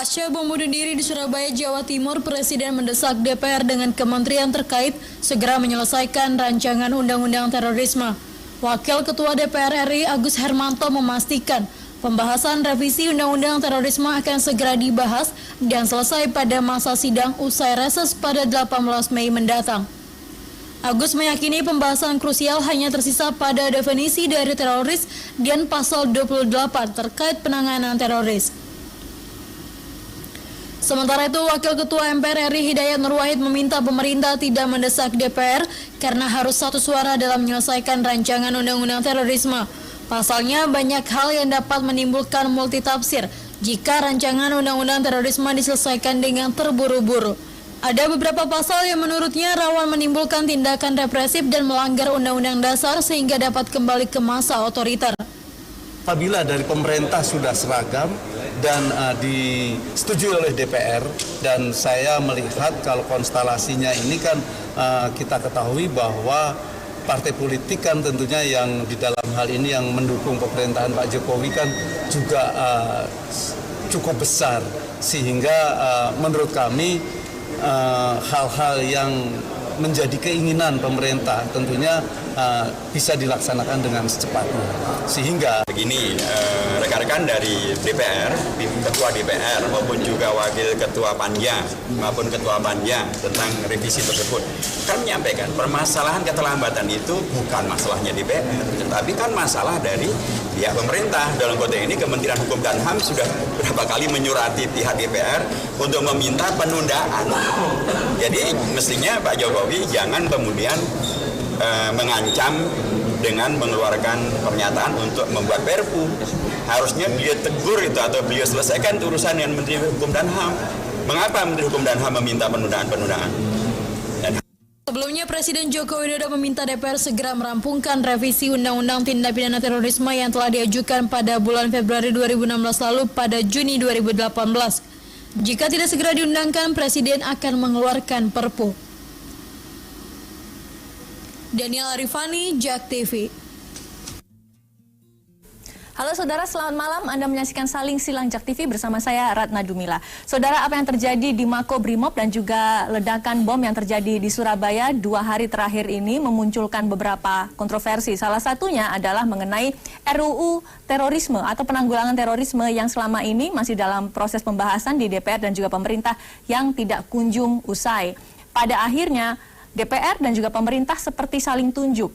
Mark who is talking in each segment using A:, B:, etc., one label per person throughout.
A: Pasca bom bunuh diri di Surabaya, Jawa Timur, Presiden mendesak DPR dengan kementerian terkait segera menyelesaikan rancangan undang-undang terorisme. Wakil Ketua DPR RI Agus Hermanto memastikan pembahasan revisi undang-undang terorisme akan segera dibahas dan selesai pada masa sidang usai reses pada 18 Mei mendatang. Agus meyakini pembahasan krusial hanya tersisa pada definisi dari teroris dan pasal 28 terkait penanganan teroris. Sementara itu, Wakil Ketua MPR RI Hidayat Nur Wahid meminta pemerintah tidak mendesak DPR karena harus satu suara dalam menyelesaikan rancangan undang-undang terorisme. Pasalnya, banyak hal yang dapat menimbulkan multitafsir jika rancangan undang-undang terorisme diselesaikan dengan terburu-buru. Ada beberapa pasal yang menurutnya rawan menimbulkan tindakan represif dan melanggar undang-undang dasar sehingga dapat kembali ke masa otoriter.
B: Apabila dari pemerintah sudah seragam dan disetujui oleh DPR, dan saya melihat kalau konstelasinya ini kan kita ketahui bahwa partai politik kan tentunya yang di dalam hal ini yang mendukung pemerintahan Pak Jokowi kan juga cukup besar, sehingga menurut kami hal-hal yang menjadi keinginan pemerintah tentunya bisa dilaksanakan dengan secepatnya. Sehingga
C: begini, rekan-rekan dari DPR, Ketua DPR maupun juga Wakil Ketua Panja maupun Ketua Panja tentang revisi tersebut kan menyampaikan permasalahan keterlambatan itu bukan masalahnya DPR, tetapi kan masalah dari pihak pemerintah. Dalam konteks ini Kementerian Hukum dan HAM sudah berapa kali menyurati pihak DPR untuk meminta penundaan. Jadi mestinya Pak Jokowi jangan kemudian mengancam dengan mengeluarkan pernyataan untuk membuat Perpu. Harusnya beliau tegur itu atau beliau selesaikan urusan dengan Menteri Hukum dan HAM. Mengapa Menteri Hukum dan HAM meminta penundaan-penundaan?
A: Sebelumnya, Presiden Joko Widodo meminta DPR segera merampungkan revisi Undang-Undang Tindak Pidana Terorisme yang telah diajukan pada bulan Februari 2016 lalu pada Juni 2018. Jika tidak segera diundangkan, Presiden akan mengeluarkan Perpu. Daniel Arifani, JAK TV.
D: Halo saudara, selamat malam. Anda menyaksikan Saling Silang JAK TV bersama saya Ratna Dumila. Saudara, apa yang terjadi di Makobrimob dan juga ledakan bom yang terjadi di Surabaya 2 hari terakhir ini memunculkan beberapa kontroversi. Salah satunya adalah mengenai RUU terorisme atau penanggulangan terorisme yang selama ini masih dalam proses pembahasan di DPR dan juga pemerintah yang tidak kunjung usai. Pada akhirnya DPR dan juga pemerintah seperti saling tunjuk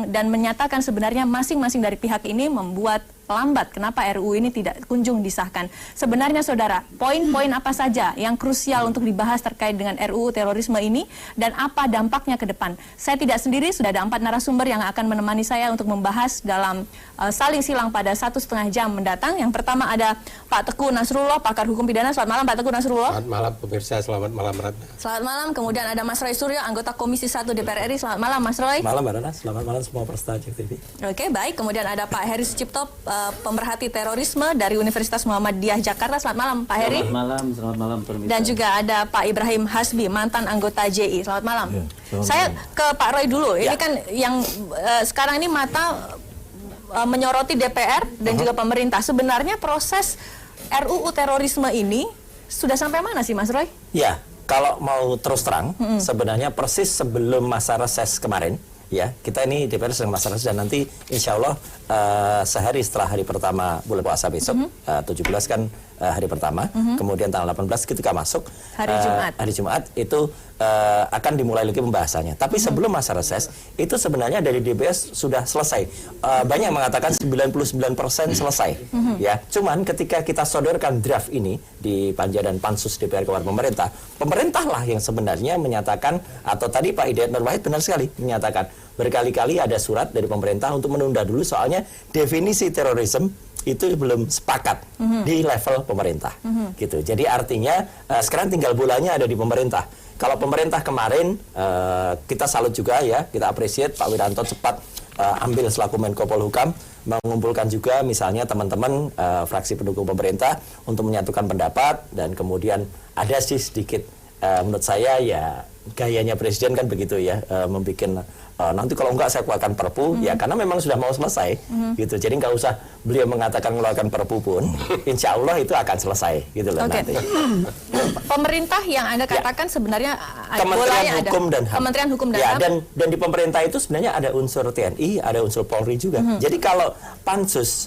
D: dan menyatakan sebenarnya masing-masing dari pihak ini membuat lambat kenapa RUU ini tidak kunjung disahkan. Sebenarnya saudara, poin-poin apa saja yang krusial untuk dibahas terkait dengan RUU terorisme ini dan apa dampaknya ke depan? Saya tidak sendiri, sudah ada 4 narasumber yang akan menemani saya untuk membahas dalam Saling Silang pada 1,5 jam mendatang. Yang pertama ada Pak Teguh Nasrullah, pakar hukum pidana. Selamat malam Pak Teguh Nasrullah.
E: Selamat malam pemirsa, selamat malam Ratna.
D: Selamat malam. Kemudian ada Mas Roy Suryo, anggota Komisi 1 DPR RI. Selamat malam Mas Roy.
E: Malam Ratna, selamat malam semua peserta JAK TV.
D: Oke, baik. Kemudian ada Pak Heri Sucipto, pemerhati terorisme dari Universitas Muhammadiyah Jakarta. Selamat malam Pak Heri.
F: Selamat malam pemirsa.
D: Dan juga ada Pak Ibrahim Hasbi, mantan anggota JI. Selamat malam. Ya, saya ke Pak Roy dulu. Ini kan yang sekarang ini mata menyoroti DPR dan juga pemerintah. Sebenarnya proses RUU terorisme ini sudah sampai mana sih Mas Roy?
E: Ya, kalau mau terus terang, sebenarnya persis sebelum masa reses kemarin, ya, kita ini DPR sedang masa reses dan nanti insya Allah sehari setelah hari pertama bulan puasa besok, 17 kan hari pertama, kemudian tanggal 18 ketika masuk hari Jumat itu akan dimulai lagi pembahasannya. Tapi sebelum masa reses itu sebenarnya dari DPS sudah selesai. Banyak mengatakan 99% selesai. Ya, cuman ketika kita sodorkan draft ini di Panja dan Pansus DPR kepada pemerintah, pemerintahlah yang sebenarnya menyatakan, atau tadi Pak Hidayat Nur Wahid benar sekali menyatakan berkali-kali ada surat dari pemerintah untuk menunda dulu, soalnya definisi terorisme itu belum sepakat di level pemerintah, gitu. Jadi artinya sekarang tinggal bolanya ada di pemerintah. Kalau pemerintah kemarin kita salut juga ya, kita appreciate Pak Wiranto cepat ambil selaku Menko Polhukam, mengumpulkan juga misalnya teman-teman fraksi pendukung pemerintah untuk menyatukan pendapat, dan kemudian ada sih sedikit menurut saya ya gayanya presiden kan begitu ya, membuat nanti kalau enggak saya keluarkan perpu, ya karena memang sudah mau selesai gitu. Jadi nggak usah beliau mengatakan mengeluarkan perpu pun, insya Allah itu akan selesai gitu loh nanti.
D: Pemerintah yang Anda katakan sebenarnya
E: Kementerian Hukum dan HAM.
D: Kementerian Hukum dan
E: ya,
D: HAM.
E: Dan di pemerintah itu sebenarnya ada unsur TNI, ada unsur Polri juga. Jadi kalau pansus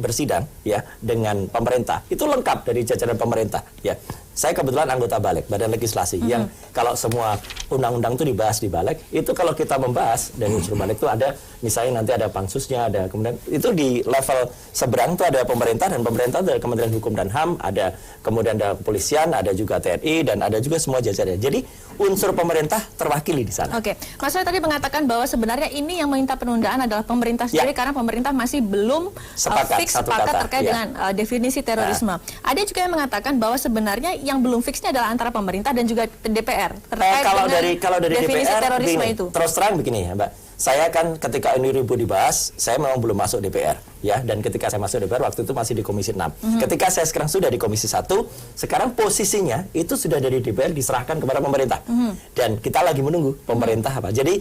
E: bersidang ya dengan pemerintah, itu lengkap dari jajaran pemerintah ya. Saya kebetulan anggota Balek, Badan Legislasi, yang kalau semua undang-undang itu dibahas di Balek, itu kalau kita membahas dari unsur Balek itu ada, misalnya nanti ada pansusnya, ada kemudian itu di level seberang itu ada pemerintah, dan pemerintah ada Kementerian Hukum dan HAM, ada kemudian ada kepolisian, ada juga TNI, dan ada juga semua jajarannya. Jadi unsur pemerintah terwakili di sana.
D: Oke, Mas Roy tadi mengatakan bahwa sebenarnya ini yang meminta penundaan adalah pemerintah sendiri karena pemerintah masih belum sepakat terkait dengan definisi terorisme. Ada juga yang mengatakan bahwa sebenarnya yang belum fixnya adalah antara pemerintah dan juga DPR terkait
E: kalau dari
D: definisi
E: DPR
D: terorisme
E: begini,
D: itu.
E: Terus terang begini ya Mbak, saya kan ketika ini ribut dibahas, saya memang belum masuk DPR ya, dan ketika saya masuk DPR waktu itu masih di Komisi 6. Ketika saya sekarang sudah di Komisi 1, sekarang posisinya itu sudah dari DPR diserahkan kepada pemerintah. Dan kita lagi menunggu pemerintah apa. Jadi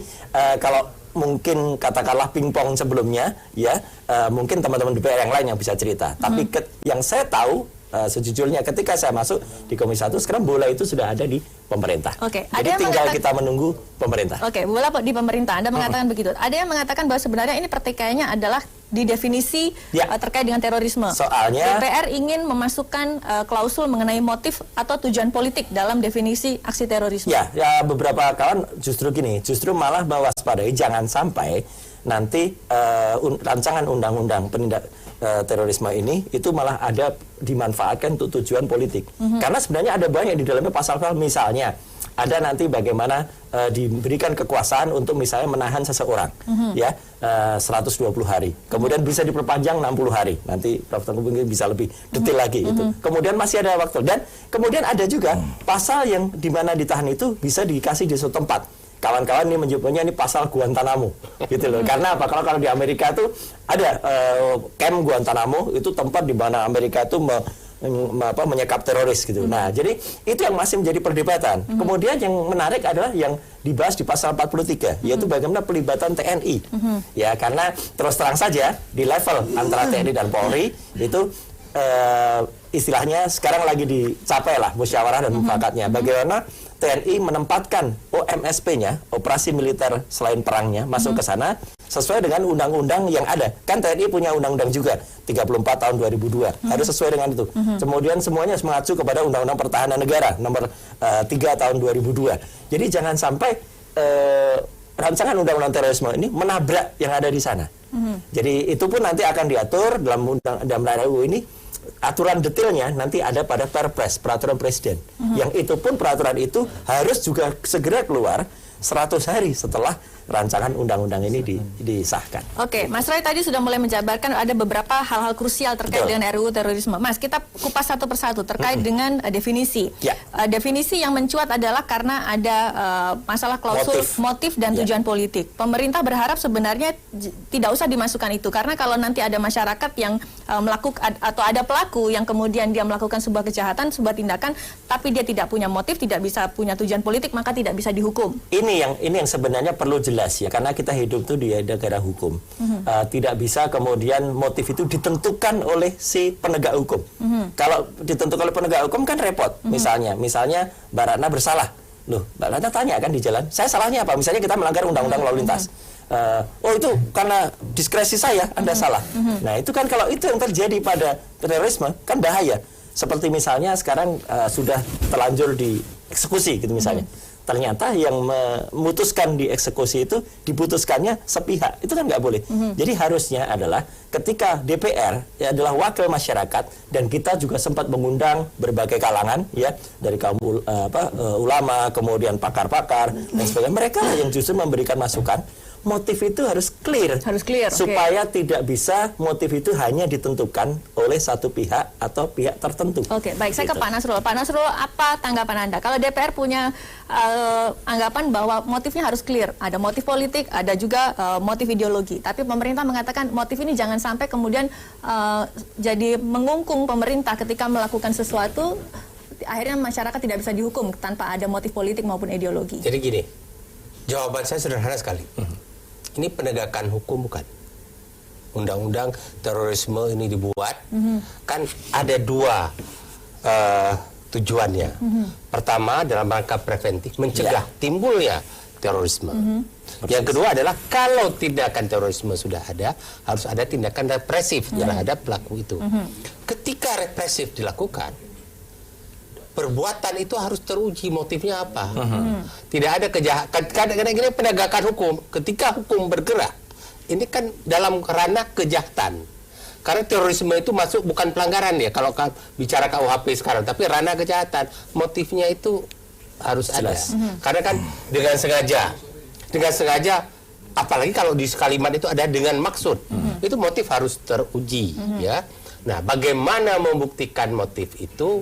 E: kalau mungkin katakanlah pingpong sebelumnya ya, mungkin teman-teman DPR yang lain yang bisa cerita. Tapi yang saya tahu sejujurnya ketika saya masuk di Komisi 1, sekarang bola itu sudah ada di pemerintah.
D: Oke,
E: jadi tinggal kita menunggu pemerintah.
D: Oke, bola di pemerintah. Anda mengatakan begitu. Ada yang mengatakan bahwa sebenarnya ini pertikaiannya adalah di definisi terkait dengan terorisme.
E: Soalnya
D: DPR ingin memasukkan klausul mengenai motif atau tujuan politik dalam definisi aksi terorisme.
E: Ya, beberapa kawan justru gini, justru malah mewaspadai jangan sampai nanti rancangan undang-undang penindak terorisme ini itu malah ada dimanfaatkan untuk tujuan politik. Karena sebenarnya ada banyak di dalamnya pasal-pasal, misalnya ada nanti bagaimana diberikan kekuasaan untuk misalnya menahan seseorang ya 120 hari. Kemudian bisa diperpanjang 60 hari. Nanti Prof. Tengku mungkin bisa lebih detail lagi itu. Kemudian masih ada waktu, dan kemudian ada juga pasal yang dimana ditahan itu bisa dikasih di suatu tempat. Kawan-kawan ini menyebutnya ini pasal Guantanamo gitu loh. Karena apa? Kalau di Amerika itu ada camp Guantanamo, itu tempat di mana Amerika itu menyekap teroris gitu. Nah, jadi itu yang masih menjadi perdebatan. Kemudian yang menarik adalah yang dibahas di pasal 43, yaitu bagaimana pelibatan TNI. Ya, karena terus terang saja di level antara TNI dan Polri itu istilahnya sekarang lagi dicapai lah musyawarah dan mufakatnya. Bagaimana TNI menempatkan OMSP-nya, operasi militer selain perangnya, masuk ke sana sesuai dengan undang-undang yang ada. Kan TNI punya undang-undang juga 34 tahun 2002. Harus sesuai dengan itu. Kemudian semuanya mengacu kepada Undang-Undang Pertahanan Negara nomor 3 tahun 2002. Jadi jangan sampai rancangan undang-undang terorisme ini menabrak yang ada di sana. Jadi itu pun nanti akan diatur dalam RUU ini. Aturan detailnya nanti ada pada Perpres, peraturan presiden. Yang itu pun peraturan itu harus juga segera keluar 100 hari setelah rancangan undang-undang ini disahkan.
D: Oke, Mas Roy tadi sudah mulai menjabarkan ada beberapa hal-hal krusial terkait dengan RUU terorisme. Mas, kita kupas satu persatu terkait dengan definisi. Definisi yang mencuat adalah karena ada masalah klausul motif dan tujuan politik. Pemerintah berharap sebenarnya tidak usah dimasukkan itu, karena kalau nanti ada masyarakat yang melakukan atau ada pelaku yang kemudian dia melakukan sebuah kejahatan, sebuah tindakan, tapi dia tidak punya motif, tidak bisa punya tujuan politik, maka tidak bisa dihukum.
E: Ini yang sebenarnya perlu jelas ya, karena kita hidup itu di negara hukum. Tidak bisa kemudian motif itu ditentukan oleh si penegak hukum. Kalau ditentukan oleh penegak hukum kan repot. Misalnya Mbak Ratna bersalah. Loh, Mbak Ratna tanya kan di jalan, saya salahnya apa? Misalnya kita melanggar undang-undang lalu lintas. Oh itu karena diskresi saya, Anda salah. Nah itu kan kalau itu yang terjadi pada terorisme kan bahaya. Seperti misalnya sekarang sudah terlanjur dieksekusi gitu misalnya. Ternyata yang memutuskan dieksekusi itu diputuskannya sepihak, itu kan nggak boleh. Jadi harusnya adalah ketika DPR adalah wakil masyarakat, dan kita juga sempat mengundang berbagai kalangan ya, dari kaum ulama, kemudian pakar-pakar dan sebagainya, mereka lah yang justru memberikan masukan. Motif itu harus clear supaya tidak bisa motif itu hanya ditentukan oleh satu pihak atau pihak tertentu.
D: Oke, baik, saya ke Pak Nasrul. Pak Nasrul, apa tanggapan Anda? Kalau DPR punya anggapan bahwa motifnya harus clear, ada motif politik, ada juga motif ideologi, tapi pemerintah mengatakan motif ini jangan sampai kemudian jadi mengungkung pemerintah ketika melakukan sesuatu akhirnya masyarakat tidak bisa dihukum tanpa ada motif politik maupun ideologi?
F: Jadi gini, jawaban saya sederhana sekali. Ini penegakan hukum bukan? Undang-undang terorisme ini dibuat, kan ada dua tujuannya. Pertama dalam rangka preventif, mencegah timbulnya terorisme. Yang kedua adalah kalau tindakan terorisme sudah ada, harus ada tindakan represif terhadap pelaku itu. Ketika represif dilakukan, perbuatan itu harus teruji motifnya apa. Tidak ada kejahatan. Kadang-kadang penegakan hukum, ketika hukum bergerak, ini kan dalam ranah kejahatan. Karena terorisme itu masuk bukan pelanggaran ya, kalau bicara KUHP sekarang, tapi ranah kejahatan. Motifnya itu harus ada. Karena kan dengan sengaja, apalagi kalau di kalimat itu ada dengan maksud, itu motif harus teruji, ya. Nah, bagaimana membuktikan motif itu?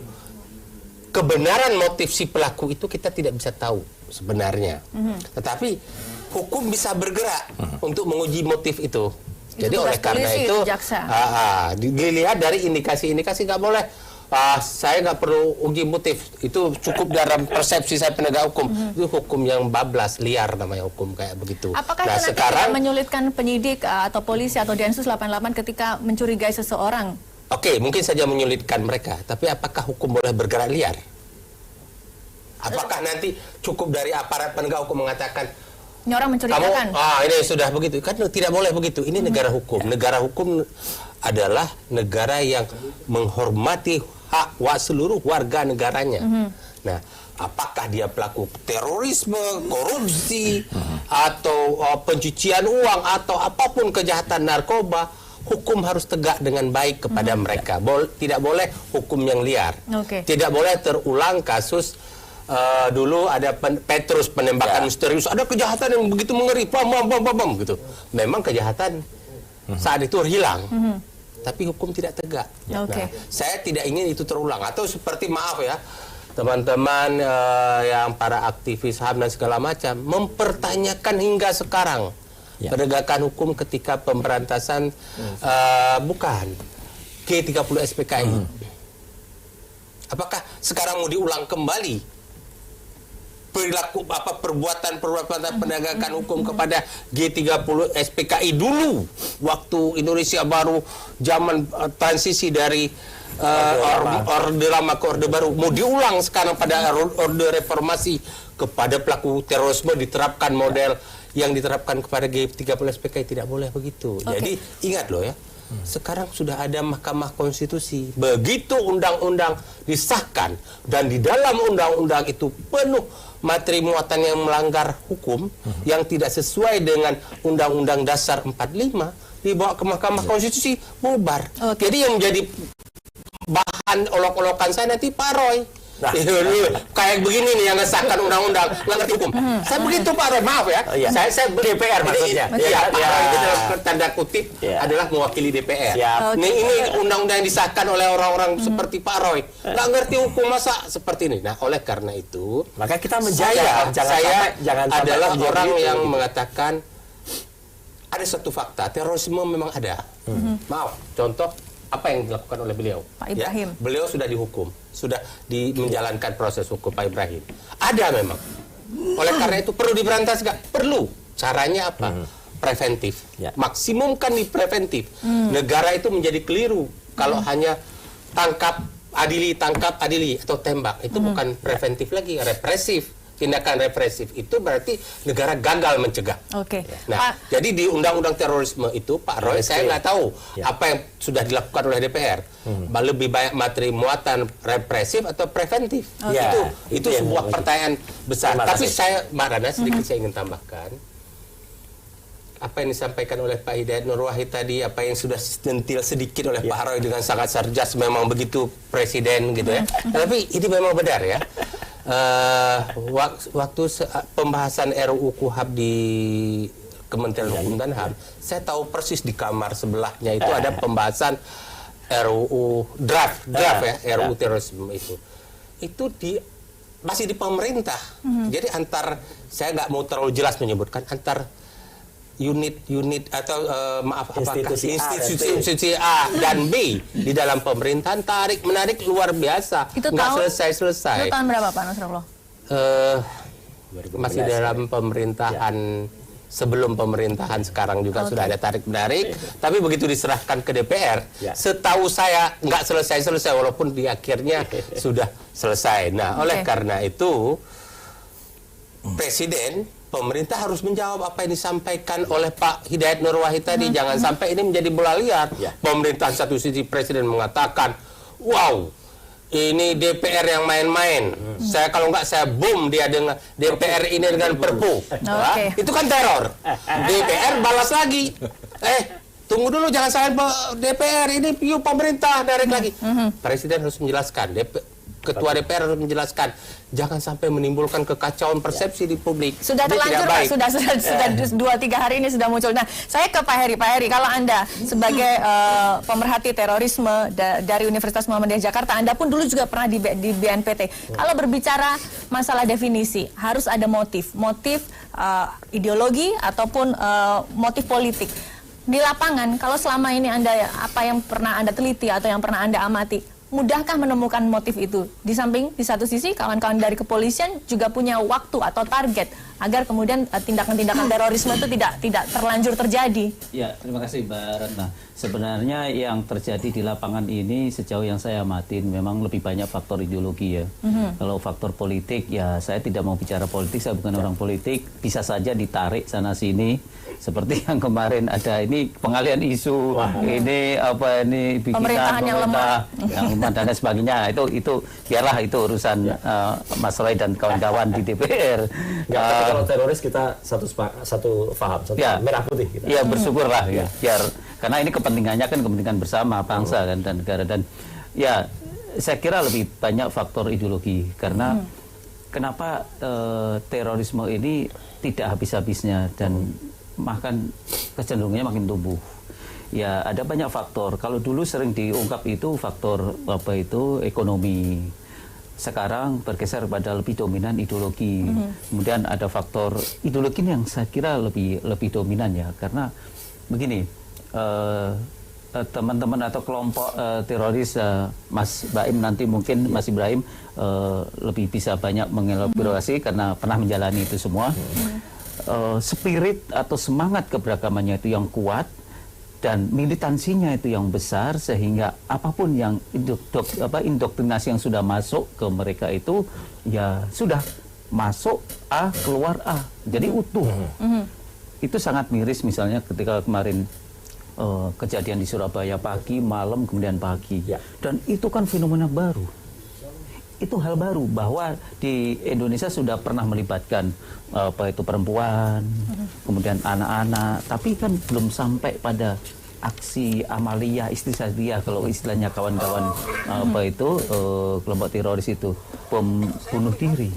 F: Kebenaran motif si pelaku itu kita tidak bisa tahu sebenarnya. Tetapi hukum bisa bergerak untuk menguji motif itu. Jadi oleh karena itu, dilihat dari indikasi-indikasi, nggak boleh. Saya nggak perlu uji motif, itu cukup dalam persepsi saya penegak hukum. Itu hukum yang bablas, liar namanya hukum kayak begitu.
D: Apakah
F: nah,
D: itu
F: sekarang
D: menyulitkan penyidik atau polisi atau Densus 88 ketika mencurigai seseorang?
F: Oke, mungkin saja menyulitkan mereka, tapi apakah hukum boleh bergerak liar? Apakah nanti cukup dari aparat penegak hukum mengatakan
D: ini orang mencurigakan?
F: Ini sudah begitu. Kan tidak boleh begitu. Ini negara hukum. Negara hukum adalah negara yang menghormati hak seluruh warga negaranya. Nah, apakah dia pelaku terorisme, korupsi, atau pencucian uang, atau apapun kejahatan narkoba, hukum harus tegak dengan baik kepada mereka. Tidak boleh hukum yang liar. Tidak boleh terulang kasus dulu ada Petrus, penembakan misterius, ada kejahatan yang begitu mengeri, gitu. Memang kejahatan saat itu hilang, tapi hukum tidak tegak. Nah, saya tidak ingin itu terulang. Atau seperti, maaf ya, teman-teman yang para aktivis HAM dan segala macam mempertanyakan hingga sekarang penegakan hukum ketika pemberantasan bukan G30 SPKI. Apakah sekarang mau diulang kembali perbuatan penegakan hukum kepada G30 SPKI dulu, waktu Indonesia baru zaman transisi dari orde lama ke orde baru, mau diulang sekarang pada orde reformasi kepada pelaku terorisme diterapkan model yang diterapkan kepada G30 SPKI? Tidak boleh begitu. Jadi ingat loh ya, sekarang sudah ada Mahkamah Konstitusi. Begitu undang-undang disahkan dan di dalam undang-undang itu penuh materi muatan yang melanggar hukum, yang tidak sesuai dengan Undang-Undang Dasar 45, dibawa ke Mahkamah Konstitusi, bubar. Jadi yang menjadi bahan olok-olokan saya nanti Pak Roy. Kayak begini nih yang ngesahkan undang-undang, nggak ngerti hukum. Saya begitu Pak Roy, maaf ya. Saya DPR maksudnya. Pak Roy itu tanda kutip adalah mewakili DPR. Ini undang-undang yang disahkan oleh orang-orang seperti Pak Roy, nggak ngerti hukum, masa seperti ini. Nah, oleh karena itu,
E: maka kita menjaga.
F: Saya adalah orang yang
E: gitu.
F: mengatakan ada satu fakta, terorisme memang ada. Maaf, contoh apa yang dilakukan oleh beliau?
D: Pak Ibrahim.
F: Ya, beliau sudah dihukum, sudah menjalankan proses hukum Pak Ibrahim. Ada memang. Oleh karena itu perlu diberantas nggak? Perlu. Caranya apa? Preventif. Maksimumkan di preventif. Negara itu menjadi keliru kalau hanya tangkap adili atau tembak. Itu bukan preventif lagi, represif. Tindakan represif itu berarti negara gagal mencegah. Nah, jadi di undang-undang terorisme itu Pak Roy, saya nggak tahu apa yang sudah dilakukan oleh DPR. Lebih banyak materi muatan represif atau preventif. Itu sebuah pertanyaan besar. Tapi saya, Mbak Rana, sedikit saya ingin tambahkan. Apa yang disampaikan oleh Pak Hidayat Nur Wahid tadi, apa yang sudah sentil sedikit oleh Pak Roy dengan sangat sarjas, memang begitu presiden gitu ya. Tapi ini memang benar ya. Waktu pembahasan RUU KUHAP di Kementerian Hukum dan HAM, saya tahu persis di kamar sebelahnya itu ada pembahasan RUU draft ya, RUU terorisme itu masih di pemerintah. Jadi saya nggak mau terlalu jelas menyebutkan, antar unit atau
E: Institusi A dan B.
F: institusi A dan B di dalam pemerintahan tarik menarik luar biasa,
D: Itu
F: nggak
D: Itu
F: selesai.
D: tahun berapa Pak Nasrullah?
F: Masih dalam pemerintahan sebelum pemerintahan sekarang juga sudah ada tarik menarik, tapi begitu diserahkan ke DPR, setahu saya nggak selesai walaupun di akhirnya sudah selesai. Nah, oleh karena itu Presiden, pemerintah harus menjawab apa yang disampaikan oleh Pak Hidayat Nur Wahid tadi. Jangan sampai ini menjadi bola liar. Pemerintah satu sisi Presiden mengatakan, wow, ini DPR yang main-main. Saya kalau nggak saya boom dia dengan DPR ini dengan Perpu. Itu kan teror. DPR balas lagi. Tunggu dulu, jangan sampai DPR ini piu pemerintah narik lagi. Presiden harus menjelaskan. Ketua DPR harus menjelaskan, jangan sampai menimbulkan kekacauan persepsi di publik.
D: Sudah terlanjur Pak, sudah 2-3 hari ini sudah muncul. Nah, saya ke Pak Heri. Pak Heri, kalau Anda sebagai pemerhati terorisme dari Universitas Muhammadiyah Jakarta, Anda pun dulu juga pernah di BNPT. Kalau berbicara masalah definisi, harus ada motif ideologi ataupun motif politik. Di lapangan, kalau selama ini Anda apa yang pernah Anda teliti atau yang pernah Anda amati, mudahkah menemukan motif itu? Di samping, di satu sisi, kawan-kawan dari kepolisian juga punya waktu atau target agar kemudian tindakan-tindakan terorisme itu tidak terlanjur terjadi.
G: Ya, terima kasih Mbak Ratna. Sebenarnya yang terjadi di lapangan ini sejauh yang saya amatin memang lebih banyak faktor ideologi ya. Kalau faktor politik, ya saya tidak mau bicara politik, saya bukan orang politik, bisa saja ditarik sana-sini. Seperti yang kemarin ada ini pengalihan isu, ini bikinan
D: pemerintahan yang lemah
G: dan sebagainya. Itu biarlah itu urusan Mas Roy dan kawan-kawan di DPR.
E: Kalau teroris kita satu paham, merah putih.
G: Ya bersyukurlah ya. Biar karena ini kepentingannya kan kepentingan bersama bangsa kan dan negara, dan ya saya kira lebih banyak faktor ideologi karena kenapa terorisme ini tidak habis-habisnya dan makan kecenderungannya makin tumbuh. Ya ada banyak faktor. Kalau dulu sering diungkap itu faktor ekonomi. Sekarang bergeser pada lebih dominan ideologi. Kemudian ada faktor ideologi yang saya kira lebih dominan ya, karena begini, teman-teman atau kelompok teroris, Mas Baim nanti mungkin Mas Ibrahim lebih bisa banyak mengelaborasi karena pernah menjalani itu semua. Spirit atau semangat keberagamannya itu yang kuat dan militansinya itu yang besar, sehingga apapun yang indoktrinasi yang sudah masuk ke mereka itu ya sudah masuk A keluar A, jadi utuh. Itu sangat miris misalnya ketika kemarin kejadian di Surabaya pagi, malam, kemudian pagi, dan itu kan fenomena baru. Itu hal baru bahwa di Indonesia sudah pernah melibatkan perempuan, kemudian anak-anak, tapi kan belum sampai pada aksi amaliyah istisadiah kalau istilahnya kawan-kawan kelompok teroris itu bunuh diri.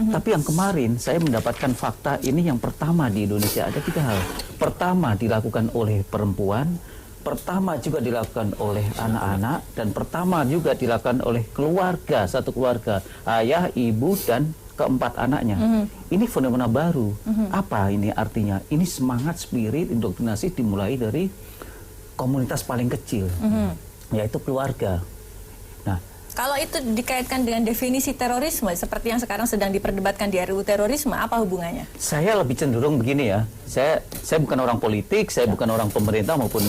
G: Tapi yang kemarin saya mendapatkan fakta ini yang pertama di Indonesia ada 3 hal. Pertama dilakukan oleh perempuan, pertama juga dilakukan oleh anak-anak, dan pertama juga dilakukan oleh keluarga, satu keluarga, ayah, ibu, dan keempat anaknya. Ini fenomena baru. Apa ini artinya? Ini semangat spirit indoktrinasi dimulai dari komunitas paling kecil, yaitu keluarga. Nah,
D: kalau itu dikaitkan dengan definisi terorisme seperti yang sekarang sedang diperdebatkan di RUU terorisme, apa hubungannya?
G: Saya lebih cenderung begini ya. Saya bukan orang politik, saya bukan orang pemerintah maupun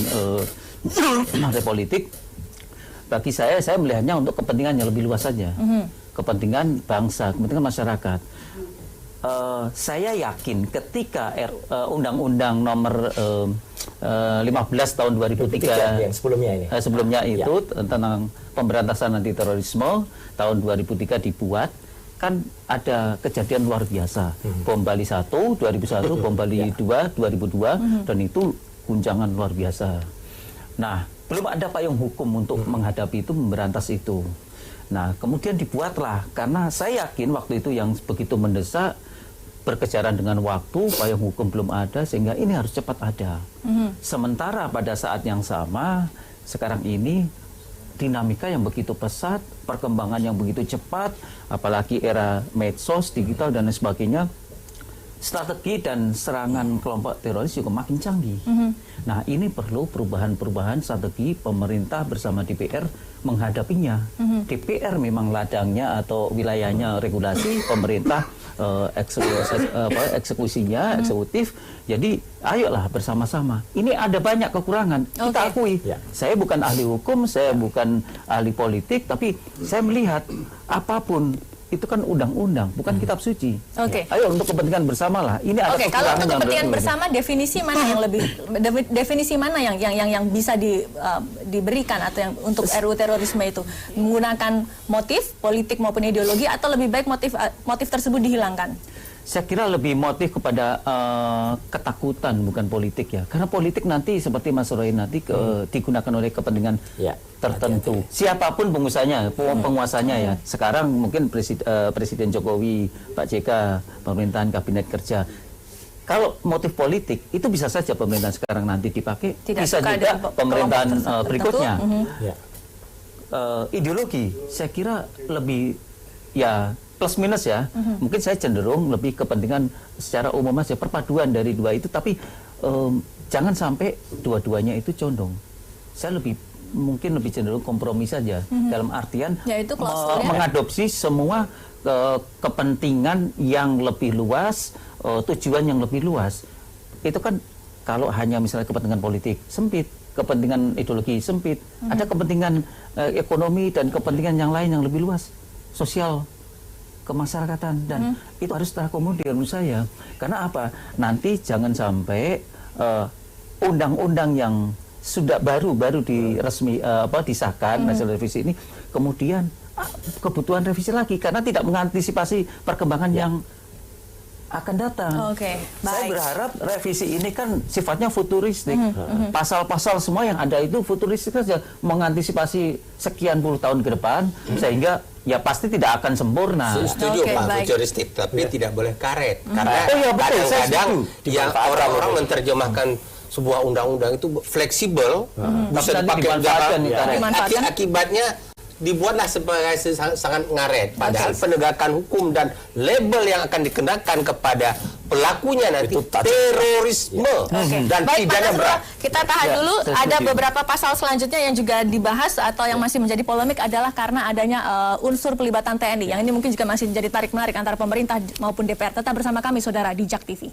G: partai politik. Bagi saya melihatnya untuk kepentingan yang lebih luas saja. Kepentingan bangsa, kepentingan masyarakat. Saya yakin ketika Undang-Undang Nomor 15 tahun 2003
E: yang sebelumnya ini.
G: Sebelumnya itu tentang pemberantasan anti terorisme tahun 2003 dibuat, kan ada kejadian luar biasa. Bom Bali 1 2001, bom Bali 2 2002, dan itu guncangan luar biasa. Nah, belum ada payung hukum untuk menghadapi itu, memberantas itu. Nah, kemudian dibuatlah, karena saya yakin waktu itu yang begitu mendesak, berkejaran dengan waktu, payung hukum belum ada, sehingga ini harus cepat ada. Sementara pada saat yang sama, sekarang ini dinamika yang begitu pesat, perkembangan yang begitu cepat, apalagi era medsos, digital, dan lain sebagainya, strategi dan serangan kelompok teroris juga makin canggih. Nah, ini perlu perubahan-perubahan strategi pemerintah bersama DPR menghadapinya. DPR memang ladangnya atau wilayahnya regulasi, pemerintah eksekusinya, eksekutif. Jadi, ayolah bersama-sama. Ini ada banyak kekurangan, kita akui. Saya bukan ahli hukum, saya bukan ahli politik, tapi saya melihat apapun itu kan undang-undang, bukan kitab suci. Ayo untuk kepentingan bersama lah. Ini ada
D: kalau untuk kepentingan bersama, definisi mana yang lebih definisi mana yang bisa diberikan atau yang untuk RUU terorisme itu menggunakan motif politik maupun ideologi atau lebih baik motif tersebut dihilangkan?
G: Saya kira lebih motif kepada ketakutan bukan politik ya. Karena politik nanti seperti Mas Roy nanti digunakan oleh kepentingan tertentu. Siapapun pengusahanya, penguasanya ya. Sekarang mungkin Presiden Jokowi, Pak JK, pemerintahan kabinet kerja. Kalau motif politik itu bisa saja pemerintahan sekarang nanti dipakai, bisa juga pemerintahan berikutnya. Ideologi, saya kira lebih ya plus minus ya. Mungkin saya cenderung lebih kepentingan secara umum saja perpaduan dari dua itu, tapi jangan sampai dua-duanya itu condong. Saya mungkin lebih cenderung kompromi saja dalam artian mengadopsi semua kepentingan yang lebih luas, tujuan yang lebih luas. Itu kan kalau hanya misalnya kepentingan politik sempit, kepentingan ideologi sempit, ada kepentingan ekonomi dan kepentingan yang lain yang lebih luas, sosial, kemasyarakatan, dan itu harus terakomodir menurut saya. Karena apa? Nanti jangan sampai undang-undang yang sudah baru disahkan hasil revisi ini kemudian kebutuhan revisi lagi karena tidak mengantisipasi perkembangan yang akan datang. Saya berharap revisi ini kan sifatnya futuristik. Pasal-pasal semua yang ada itu futuristik saja, mengantisipasi sekian puluh tahun ke depan sehingga ya pasti tidak akan sempurna.
F: Setuju Pak, futuristik, tapi tidak boleh karet. Karena kadang-kadang yang orang-orang menerjemahkan sebuah undang-undang itu fleksibel, bisa dipakai akibatnya dibuatlah sebagai sangat ngaret. Padahal penegakan hukum dan label yang akan dikenakan kepada pelakunya nanti terorisme dan pidana berat.
D: Kita tahan dulu. Ada beberapa pasal selanjutnya yang juga dibahas atau yang masih menjadi polemik adalah karena adanya unsur pelibatan TNI. Yang ini mungkin juga masih menjadi tarik menarik antara pemerintah maupun DPR. Tetap bersama kami, saudara, di JAK TV.